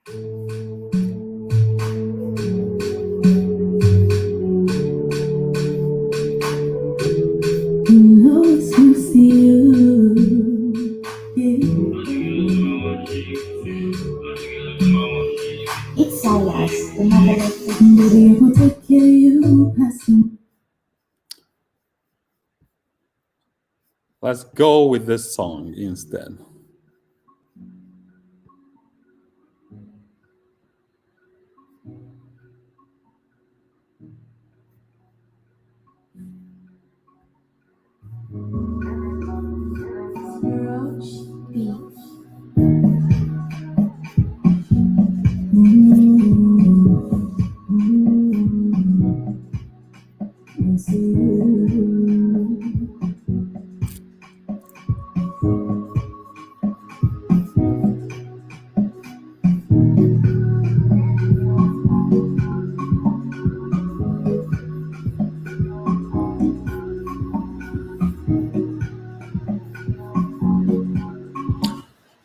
It's Silas, the novelist. Let's go with this song instead.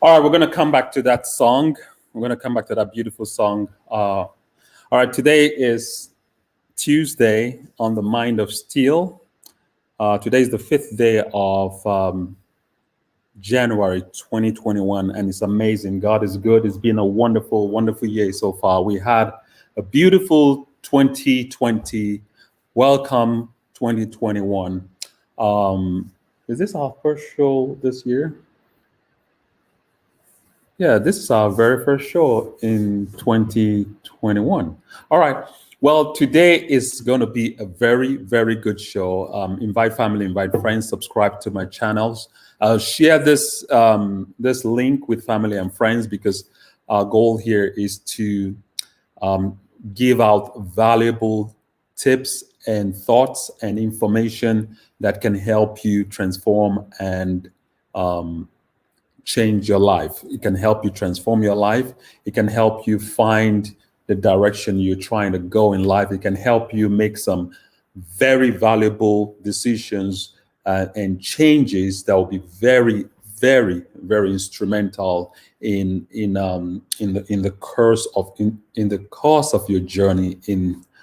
All right, we're going to come back to that song. We're going to come back to that beautiful song. All right, today is Tuesday on the Mind of Steel. Today is the 5th day of January 2021, and it's amazing. God is good. It's been a wonderful, wonderful year so far. We had a beautiful 2020. Welcome 2021. Is this our first show this year? Yeah, this is our very first show in 2021. All right. Well, today is going to be a very, very good show. Invite family, invite friends, subscribe to my channels. Share this this link with family and friends, because our goal here is to give out valuable tips and thoughts and information that can help you transform and change your life. It can help you transform your life. It can help you find the direction you're trying to go in life. It can help you make some very valuable decisions and changes that will be very, very, very instrumental in the course of your journey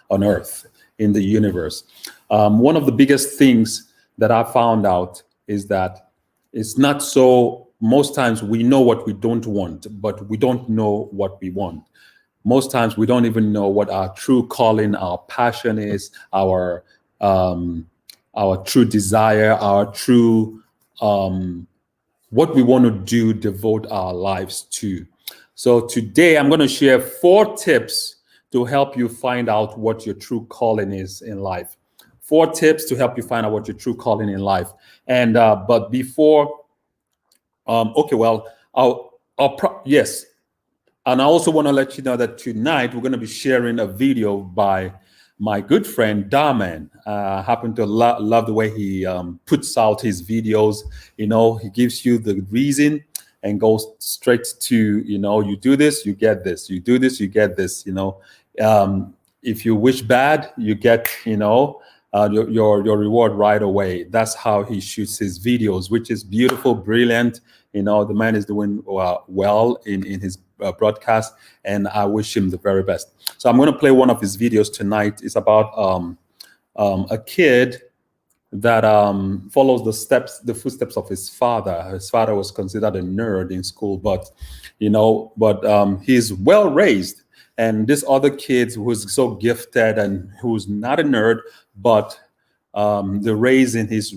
on Earth, in the universe. One of the biggest things that I found out is that it's not so. Most times we know what we don't want, but we don't know what we want. Most times we don't even know what our true calling, our passion is, our true desire, our true what we want to do, devote our lives to. So today I'm going to share 4 tips to help you find out what your true calling is in life. 4 tips to help you find out what your true calling in life. And but before. Okay, well, yes. And I also want to let you know that tonight we're going to be sharing a video by my good friend Darman. I happen to love the way he puts out his videos. You know, he gives you the reason and goes straight to, you know, you do this, you get this. You do this, you get this. You know, if you wish bad, you get, you know, your reward right away. That's how he shoots his videos, which is beautiful, brilliant. You know, the man is doing well in his broadcast, and I wish him the very best. So I'm going to play one of his videos tonight. It's about a kid that follows the footsteps of his father. His father was considered a nerd in school, but he's well raised. And this other kid who's so gifted and who's not a nerd, but the raising, his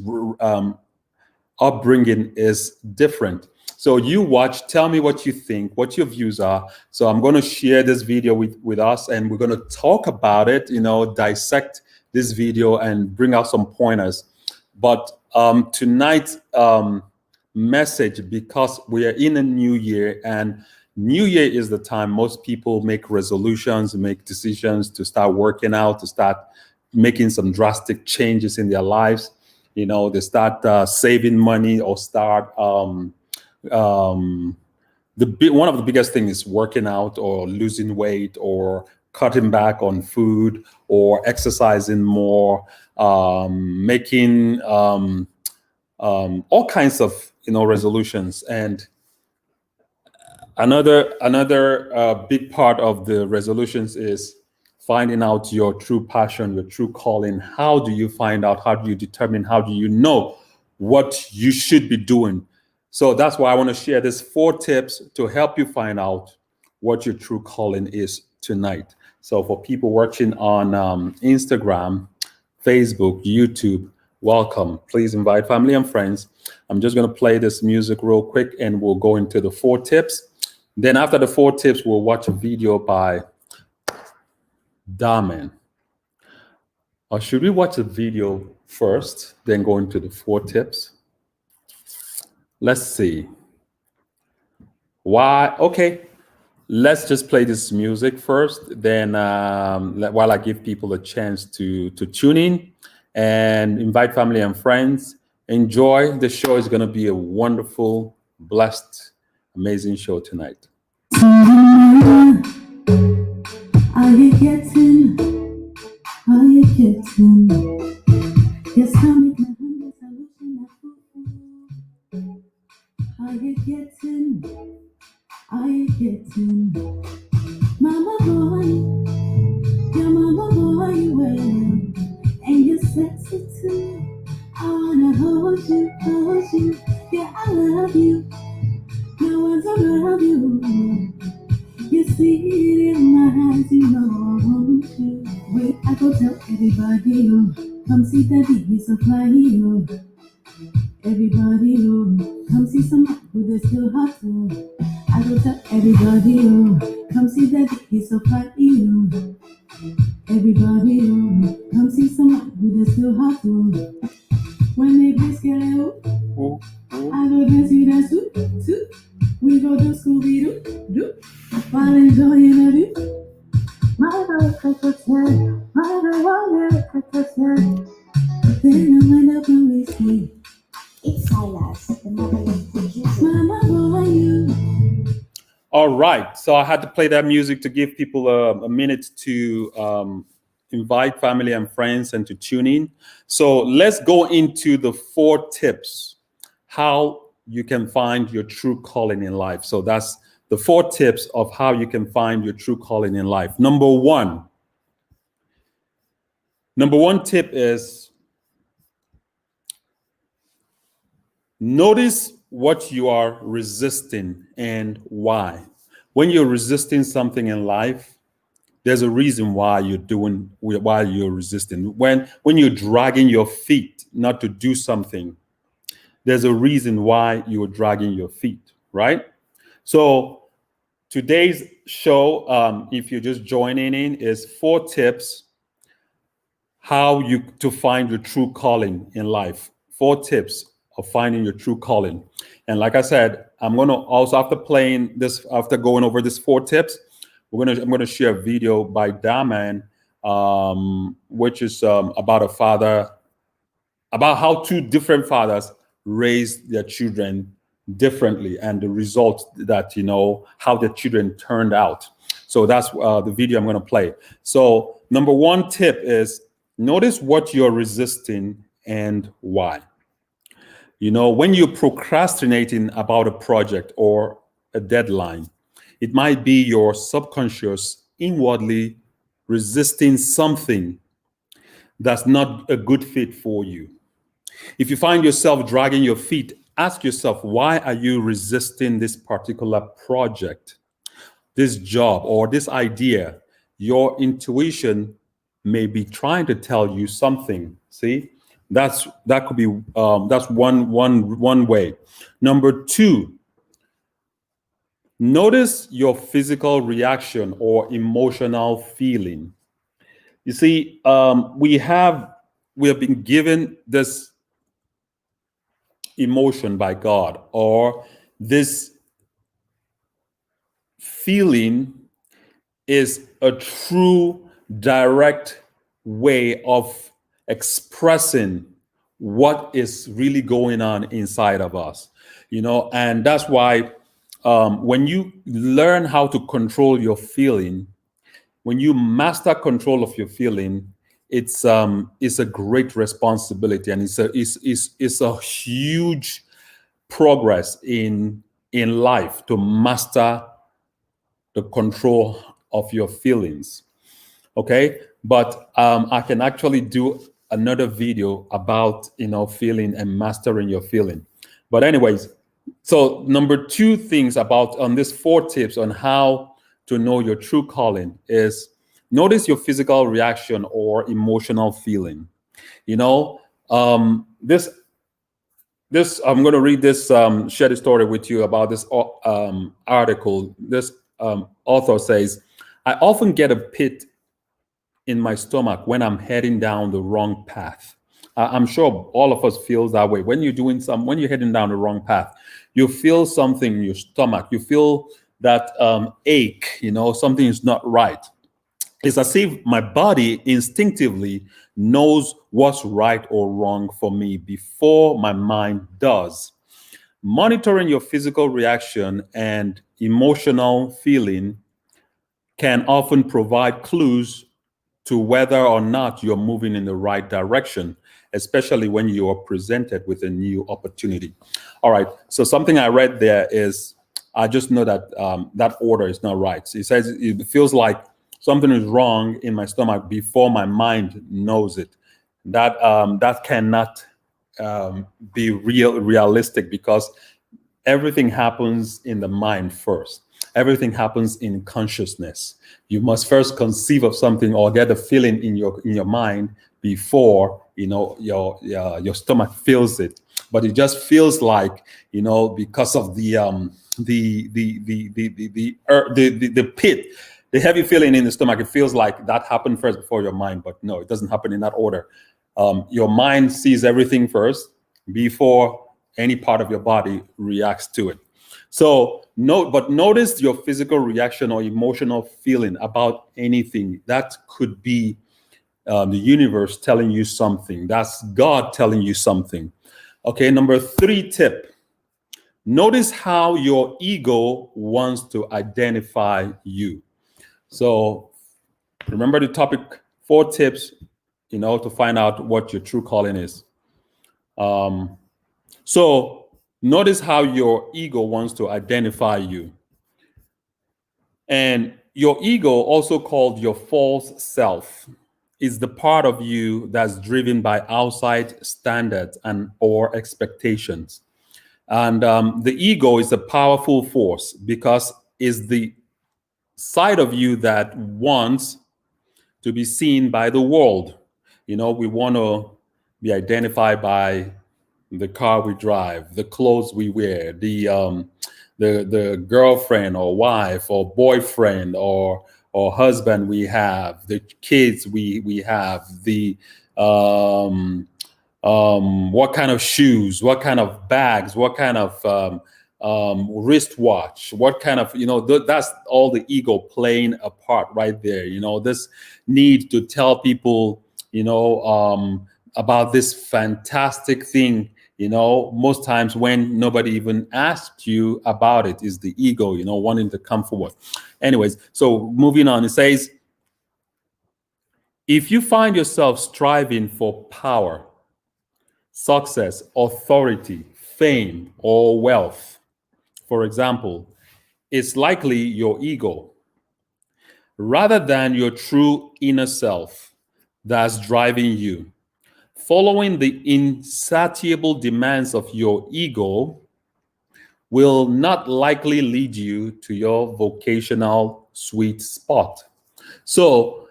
upbringing is different. So you watch, tell me what you think, what your views are. So I'm going to share this video with us, and we're going to talk about it, you know, dissect this video and bring out some pointers. But tonight's message, because we are in a new year, and New Year is the time most people make resolutions, make decisions to start working out, to start making some drastic changes in their lives. You know, they start saving money or start one of the biggest things is working out or losing weight or cutting back on food or exercising more, making all kinds of, you know, resolutions. And Another big part of the resolutions is finding out your true passion, your true calling. How do you find out? How do you determine? How do you know what you should be doing? So that's why I want to share these 4 tips to help you find out what your true calling is tonight. So for people watching on Instagram, Facebook, YouTube, welcome. Please invite family and friends. I'm just going to play this music real quick and we'll go into the 4 tips. Then after the 4 tips, we'll watch a video by Daman. Or should we watch the video first, then go into the 4 tips? Let's see. Why? Okay. Let's just play this music first. Then while I give people a chance to tune in and invite family and friends, enjoy. The show is going to be a wonderful, blessed, amazing show tonight. Are you getting? Are you getting? Yes, I'm making a solution. Are you getting? Are you getting? Mama boy, your mama boy, well, and you're sexy too. I wanna hold you, yeah, I love you. No one's around you. You see it in my eyes, you know I want you. Wait, I go tell everybody, oh, come see daddy, he's so fly, oh. Everybody, oh, come see someone who is still hot, oh. I go tell everybody, oh, come see daddy, he's so fly, oh. Everybody, oh, come see someone who is still hot, oh. When they play scale, oh, I go dance you dance too. We go do Scooby-Doo, while enjoying a view. My love, my love, then I wind up in whiskey. It's Silas, the marvelous producer. Mama, boy, you. All right. So I had to play that music to give people a minute to invite family and friends and to tune in. So let's go into the 4 tips, how you can find your true calling in life. So that's the 4 tips of how you can find your true calling in life. Number one tip is notice what you are resisting and why. When you're resisting something in life, there's a reason why you're resisting. When you're dragging your feet not to do something, there's a reason why you're dragging your feet, right? So today's show, if you're just joining in, is 4 tips how you to find your true calling in life. 4 tips of finding your true calling. And like I said, I'm going to also, after going over these 4 tips, I'm going to share a video by Daman, which is about a father, about how 2 different fathers raise their children differently and the results that, how the children turned out. So that's the video I'm going to play. So number 1 tip is notice what you're resisting and why. When you're procrastinating about a project or a deadline, it might be your subconscious inwardly resisting something that's not a good fit for you. If you find yourself dragging your feet, ask yourself, why are you resisting this particular project, this job, or this idea? Your intuition may be trying to tell you something. See, that could be that's one way. Number 2, notice your physical reaction or emotional feeling. You see, we have been given this emotion by God, or this feeling is a true, direct way of expressing what is really going on inside of us, and that's why when you learn how to control your feeling, when you master control of your feeling, it's a great responsibility, and it's a huge progress in life to master the control of your feelings. Okay, but I can actually do another video about feeling and mastering your feeling. But anyways, so number two things about on these 4 tips on how to know your true calling is notice your physical reaction or emotional feeling. You know, this I'm going to read this share the story with you about this article. This author says, I often get a pit in my stomach when I'm heading down the wrong path. I'm sure all of us feels that way. When when you're heading down the wrong path, you feel something in your stomach. You feel that ache, something is not right. It's as if my body instinctively knows what's right or wrong for me before my mind does. Monitoring your physical reaction and emotional feeling can often provide clues to whether or not you're moving in the right direction, especially when you are presented with a new opportunity. All right. So something I read there is I just know that that order is not right. So it says it feels like something is wrong in my stomach before my mind knows it. That cannot be realistic, because everything happens in the mind first. Everything happens in consciousness. You must first conceive of something or get a feeling in your mind before your stomach feels it. But it just feels like because of the pit, the heavy feeling in the stomach. It feels like that happened first before your mind, but no, it doesn't happen in that order. Your mind sees everything first before any part of your body reacts to it. So notice your physical reaction or emotional feeling about anything. That could be the universe telling you something. That's God telling you something. Okay, number 3 tip. Notice how your ego wants to identify you. So remember the topic, 4 tips, to find out what your true calling is. So notice how your ego wants to identify you. And your ego, also called your false self, is the part of you that's driven by outside standards and or expectations. And the ego is a powerful force because it's the side of you that wants to be seen by the world. We want to be identified by the car we drive, the clothes we wear, the girlfriend or wife or boyfriend or husband we have, the kids we have, the what kind of shoes, what kind of bags, what kind of wristwatch, what kind of that's all the ego playing a part right there. This need to tell people about this fantastic thing. Most times when nobody even asked you about it, is the ego, wanting to come forward. Anyways, so moving on, it says, if you find yourself striving for power, success, authority, fame, or wealth, for example, it's likely your ego, rather than your true inner self, that's driving you. Following the insatiable demands of your ego will not likely lead you to your vocational sweet spot. So,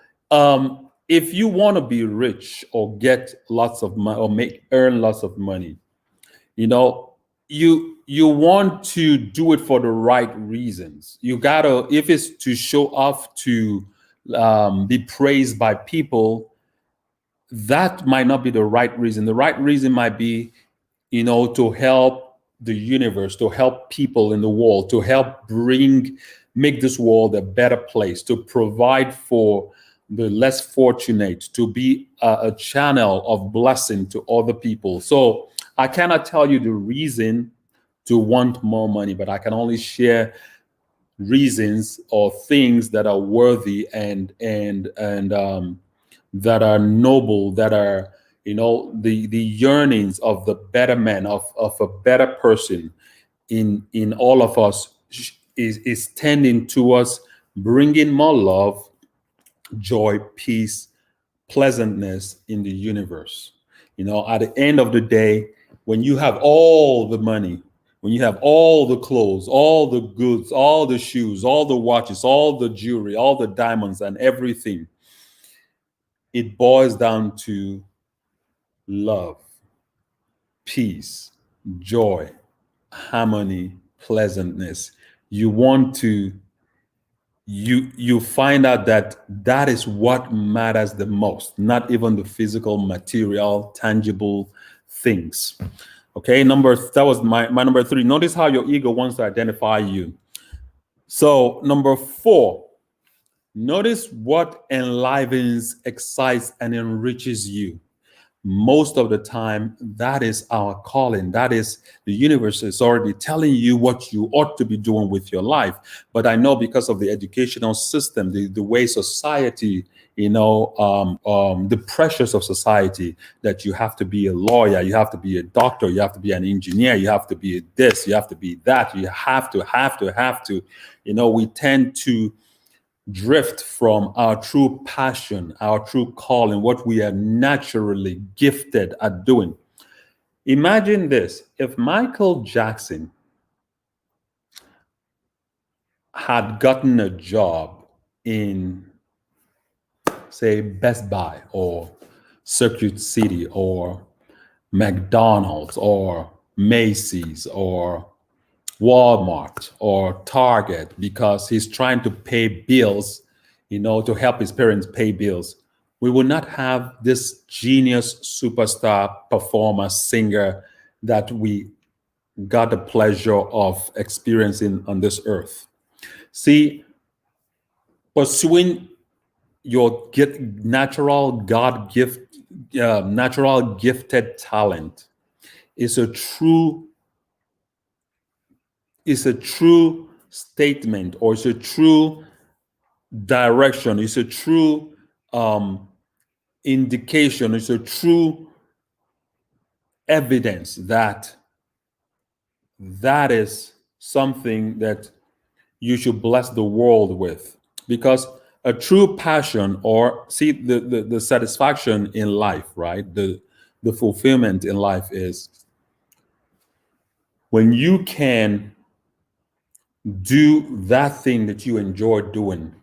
if you want to be rich or get lots of money or earn lots of money, you want to do it for the right reasons. You gotta, if it's to show off, to be praised by people, that might not be the right reason. The right reason might be, to help the universe, to help people in the world, to help make this world a better place, to provide for the less fortunate, to be a channel of blessing to other people. So I cannot tell you the reason to want more money, but I can only share reasons or things that are worthy and that are noble, that are the yearnings of the better man, of a better person in all of us is tending towards bringing more love, joy, peace, pleasantness in the universe. At the end of the day, when you have all the money, when you have all the clothes, all the goods, all the shoes, all the watches, all the jewelry, all the diamonds and everything, it boils down to love, peace, joy, harmony, pleasantness. You want to you find out that is what matters the most, not even the physical, material, tangible things. Okay, that was my number 3. Notice how your ego wants to identify you. So number 4, notice what enlivens, excites, and enriches you. Most of the time, that is our calling. That is, the universe is already telling you what you ought to be doing with your life. But I know because of the educational system, the way society, the pressures of society, that you have to be a lawyer, you have to be a doctor, you have to be an engineer, you have to be this, you have to be that, you have to. We tend to drift from our true passion, our true calling, what we are naturally gifted at doing. Imagine this: if Michael Jackson had gotten a job in, say, Best Buy or Circuit City or McDonald's or Macy's or Walmart or Target, because he's trying to pay bills, to help his parents pay bills, we will not have this genius superstar performer, singer that we got the pleasure of experiencing on this earth. See, pursuing your natural gifted talent is a true statement, or it's a true direction, it's a true indication, it's a true evidence that is something that you should bless the world with. Because a true passion, or see, the satisfaction in life, right, the fulfillment in life is when you can do that thing that you enjoy doing,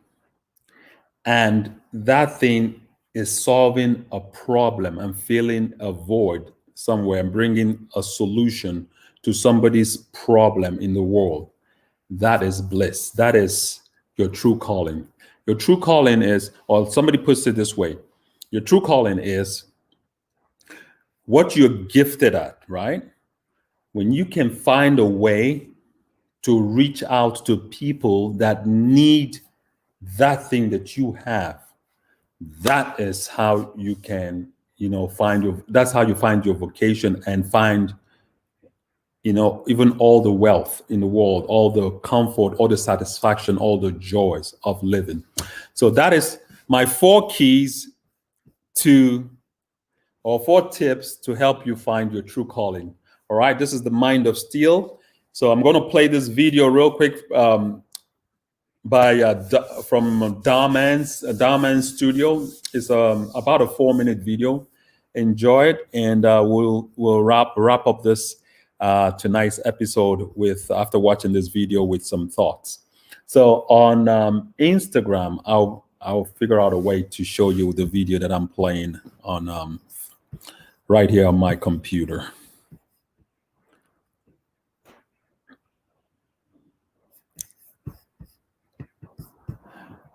and that thing is solving a problem and filling a void somewhere and bringing a solution to somebody's problem in the world. That is bliss. That is your true calling. Your true calling is, or somebody puts it this way, your true calling is what you're gifted at, right? When you can find a way to reach out to people that need that thing that you have, that is how you can, that's how you find your vocation and find, even all the wealth in the world, all the comfort, all the satisfaction, all the joys of living. So that is my 4 keys or 4 tips to help you find your true calling. All right, this is the Mind of Steel. So I'm going to play this video real quick from Darman's studio. It's about a 4-minute video. Enjoy it, and we'll wrap up this tonight's episode after watching this video with some thoughts. So on Instagram, I'll figure out a way to show you the video that I'm playing on right here on my computer.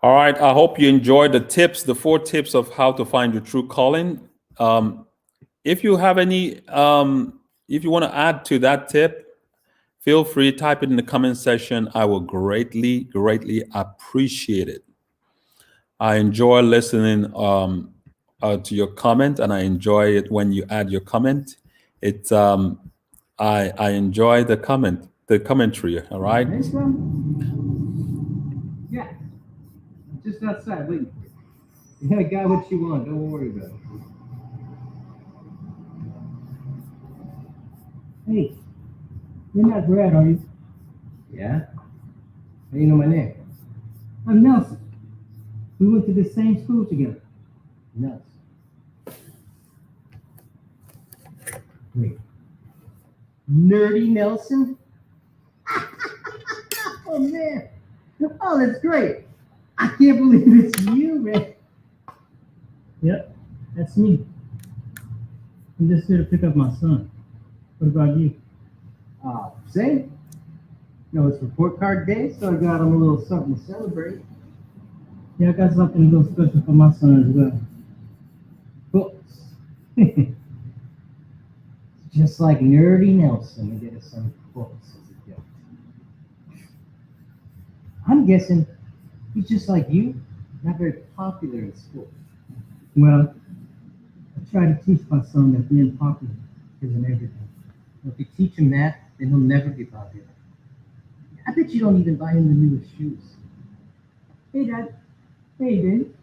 All right, I hope you enjoyed the 4 tips of how to find your true calling. If you have any, if you want to add to that tip, feel free, type it in the comment section. I will greatly, greatly appreciate it. I enjoy listening to your comment, and I enjoy it when you add your comment. It's I enjoy the commentary. All right. Hey, bro. Yeah. Just outside waiting for you. Yeah, I got what you want. Don't worry about it. Hey, you're not Brad, are you? Yeah. How do you know my name? I'm Nelson. We went to the same school together. Nelson. Wait. Nerdy Nelson? Oh, man. Oh, that's great. I can't believe it's you, man. Yep, that's me. I'm just here to pick up my son. What about you? Same. You know, it's report card day, so I got him a little something to celebrate. Yeah, I got something a little special for my son as well. Books. Just like Nerdy Nelson, we get us some books as a gift. I'm guessing he's just like you, not very popular in school. Well, I try to teach my son that being popular isn't everything. If you teach him that, then he'll never be popular. I bet you don't even buy him the newest shoes. Hey, Dad. Hey, Dave.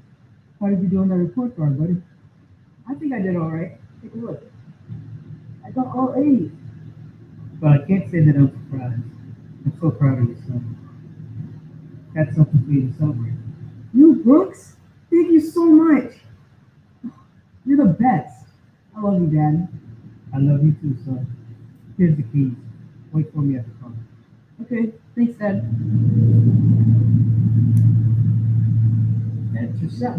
How did you do on that report card, buddy? I think I did all right. Take a look. I got all A's. But I can't say that I'm surprised. I'm so proud of you, son. That's something for you to celebrate. You, Brooks? Thank you so much. You're the best. I love you, Dad. I love you too, son. Here's the keys. Wait for me at the car. Okay, thanks, Dad. That's your son.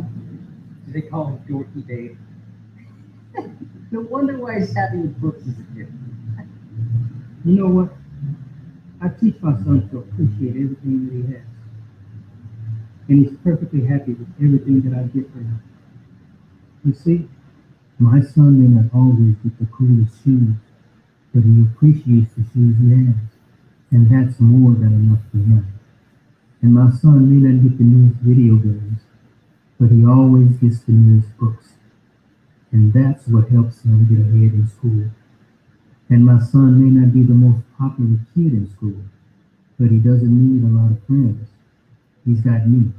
So they call him Dorky Dave. No wonder why he's happy with books as a kid. You know what? I teach my son to appreciate everything that he has. And he's perfectly happy with everything that I get for him. You see, my son may not always get the coolest shoes, but he appreciates the shoes he has. And that's more than enough for him. And my son may not get the newest video games, but he always gets the newest books. And that's what helps him get ahead in school. And my son may not be the most popular kid in school, but he doesn't need a lot of friends. He's got me,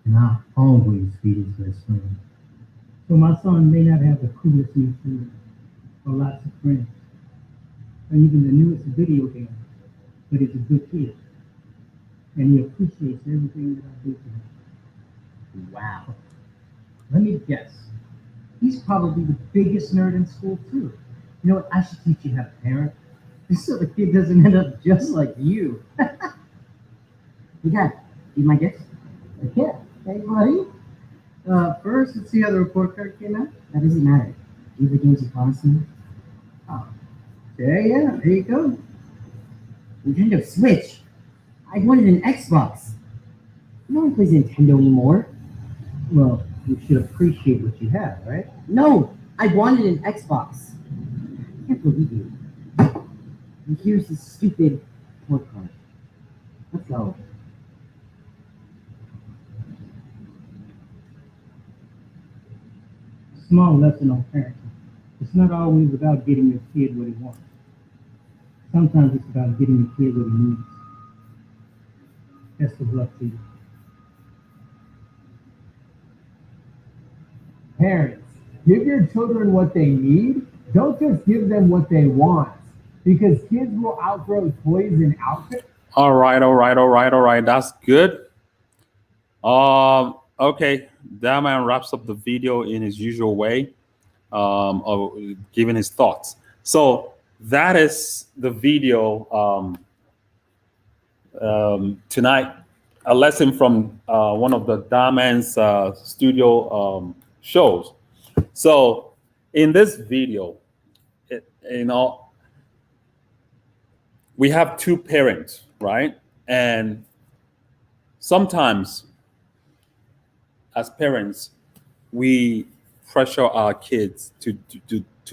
and I'll always be his best friend. So my son may not have the coolest new shoes, or lots of friends, or even the newest video game, but he's a good kid. And he appreciates everything that I do for him. Wow. Let me guess. He's probably the biggest nerd in school, too. You know what? I should teach you how to parent. So the kid doesn't end up just like you. Hey, Dad, you my guess? Okay. Hey, buddy. First, let's see how the report card came out. That doesn't matter. These are games you promised me. Okay, yeah, there you go. Nintendo Switch. I wanted an Xbox. No one plays Nintendo anymore. Well, you should appreciate what you have, right? No, I wanted an Xbox. I can't believe you. And here's this stupid report card. Let's go. Small lesson on parenting. It's not always about getting your kid what he wants. Sometimes it's about getting your kid what he needs. Best of luck to you. Parents, give your children what they need. Don't just give them what they want, because kids will outgrow toys and outfits. All right. That's good. Okay. That man wraps up the video in his usual way, of giving his thoughts. So that is the video tonight. A lesson from one of the Diamond's studio shows. So in this video, we have two parents, right? And sometimes as parents, we pressure our kids to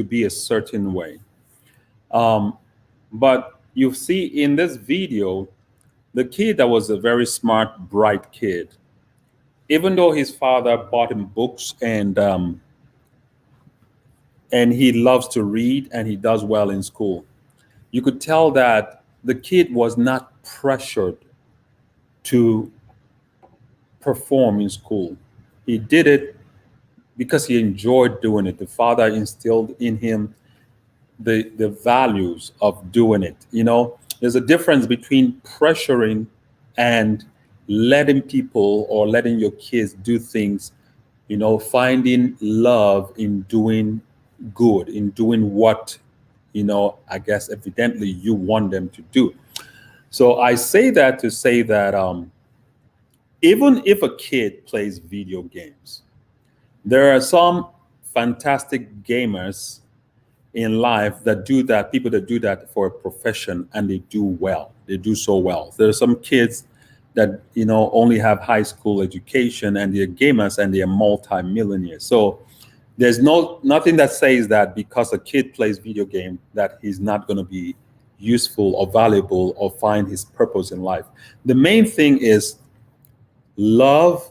be a certain way. But you see in this video, the kid that was a very smart, bright kid, even though his father bought him books and he loves to read and he does well in school, you could tell that the kid was not pressured to perform in school. He did it because he enjoyed doing it. The father instilled in him the values of doing it. You know, there's a difference between pressuring and letting people or letting your kids do things, finding love in doing good, in doing what, I guess evidently you want them to do. So I say that to say that even if a kid plays video games, there are some fantastic gamers in life that do that, people that do that for a profession, and they do well. They do so well. There are some kids that only have high school education and they're gamers and they're multi-millionaires. So there's nothing that says that because a kid plays video game that he's not going to be useful or valuable or find his purpose in life. The main thing is love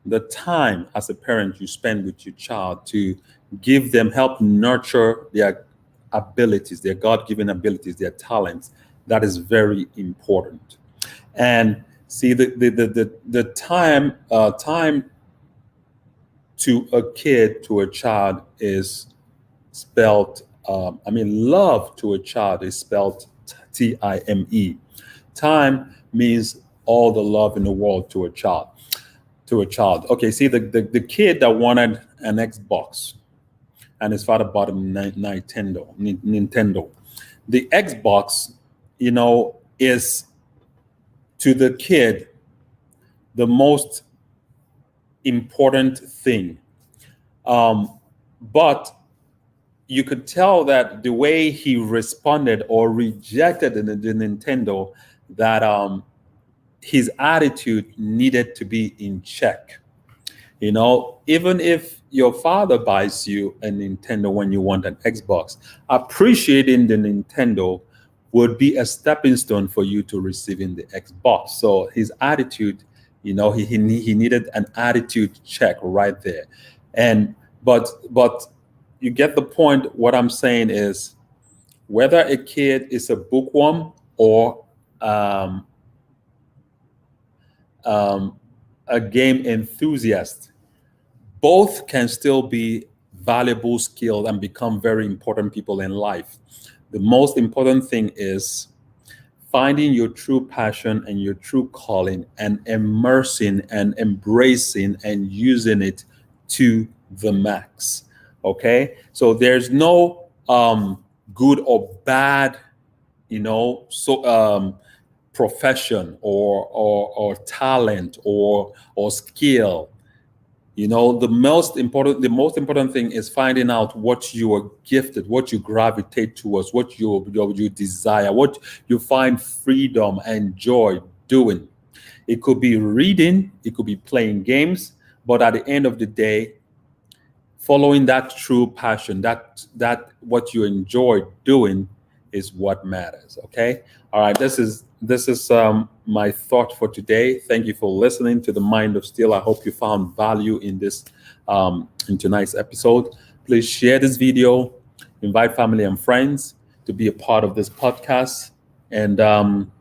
the time as a parent you spend with your child to give them, help nurture their abilities, their God-given abilities, their talents. That is very important. And see, the time to a kid, to a child is spelled, love to a child is spelled Time. Time means all the love in the world to a child. Okay, see, the kid that wanted an Xbox and his father bought him Nintendo. The Xbox, is to the kid the most important thing. But you could tell that the way he responded or rejected the Nintendo, that his attitude needed to be in check. Even if your father buys you a Nintendo when you want an Xbox, appreciating the Nintendo would be a stepping stone for you to receiving the Xbox. So his attitude, he needed an attitude check right there. But you get the point. What I'm saying is, whether a kid is a bookworm or a game enthusiast, both can still be valuable skills and become very important people in life. The most important thing is finding your true passion and your true calling and immersing and embracing and using it to the max. Okay, so there's no good or bad, profession or talent or skill. The most important thing is finding out what you are gifted, what you gravitate towards, what you desire, what you find freedom and joy doing. It could be reading, it could be playing games, but at the end of the day, following that true passion, that what you enjoy doing is what matters. Okay. All right. This is my thought for today. Thank you for listening to The Mind of Steel. I hope you found value in this in tonight's episode. Please share this video, invite family and friends to be a part of this podcast. And I'm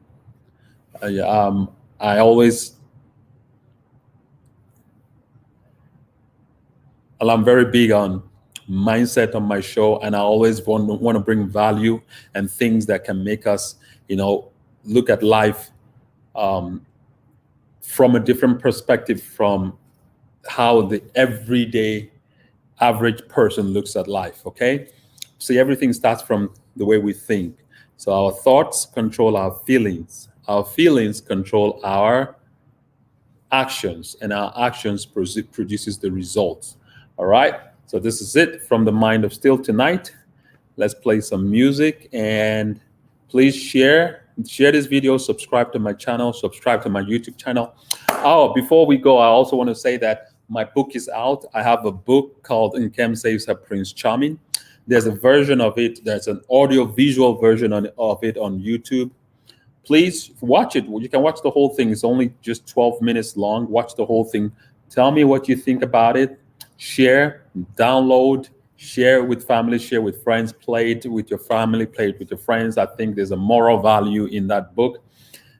very big on mindset on my show, and I always want to bring value and things that can make us, look at life from a different perspective from how the everyday average person looks at life. Okay, see, everything starts from the way we think. So our thoughts control our feelings control our actions, and our actions produces the results. All right, so this is it from The Mind of Steel tonight. Let's play some music, and please share this video, subscribe to my channel, subscribe to my YouTube channel. Oh, before we go, I also want to say that my book is out. I have a book called Nkem Saves Her Prince Charming. There's a version of it. There's an audio-visual version of it on YouTube. Please watch it. You can watch the whole thing. It's only just 12 minutes long. Watch the whole thing. Tell me what you think about it. Share, download, share with family, share with friends, play it with your family, play it with your friends. I think there's a moral value in that book,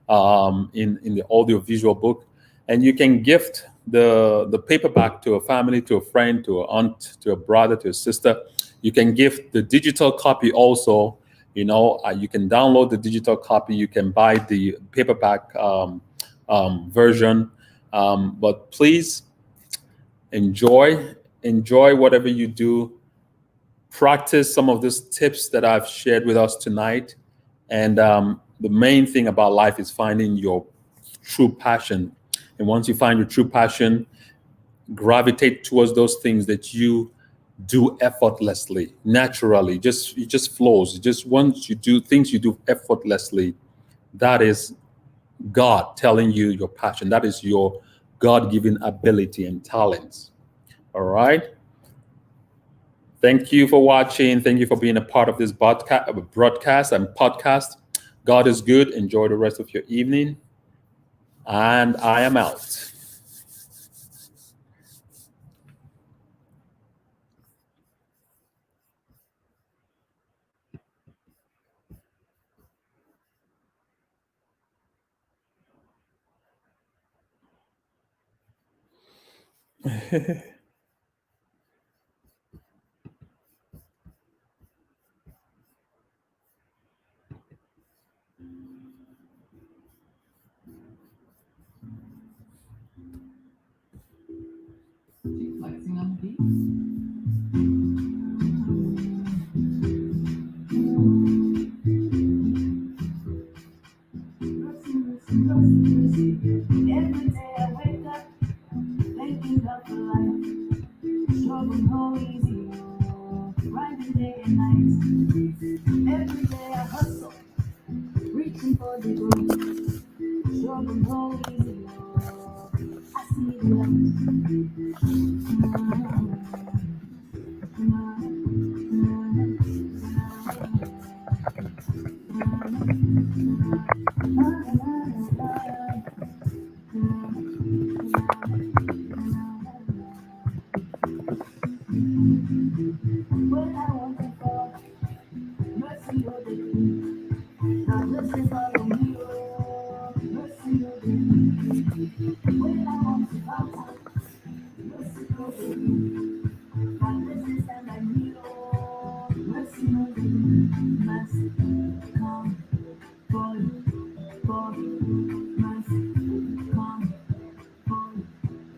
in the audio-visual book. And you can gift the paperback to a family, to a friend, to an aunt, to a brother, to a sister. You can gift the digital copy also. You can download the digital copy. You can buy the paperback version. But please enjoy whatever you do. Practice some of these tips that I've shared with us tonight. And the main thing about life is finding your true passion. And once you find your true passion, gravitate towards those things that you do effortlessly, naturally. It just flows. Just once you do things you do effortlessly, that is God telling you your passion. That is your God-given ability and talents. All right. Thank you for watching. Thank you for being a part of this broadcast and podcast. God is good. Enjoy the rest of your evening. And I am out. Flexing on the beat. Every day I wake up, thanking God for life. Struggle no easy, grinding day and night. Every day I hustle, reaching for the goal. Struggle no easy, I see the light. When I want to fall, mercy of the king. Now listen, follow me, oh, mercy of the king. When I want to fall, mercy of the king. Now listen, stand by me, oh, mercy of the king. Mercy.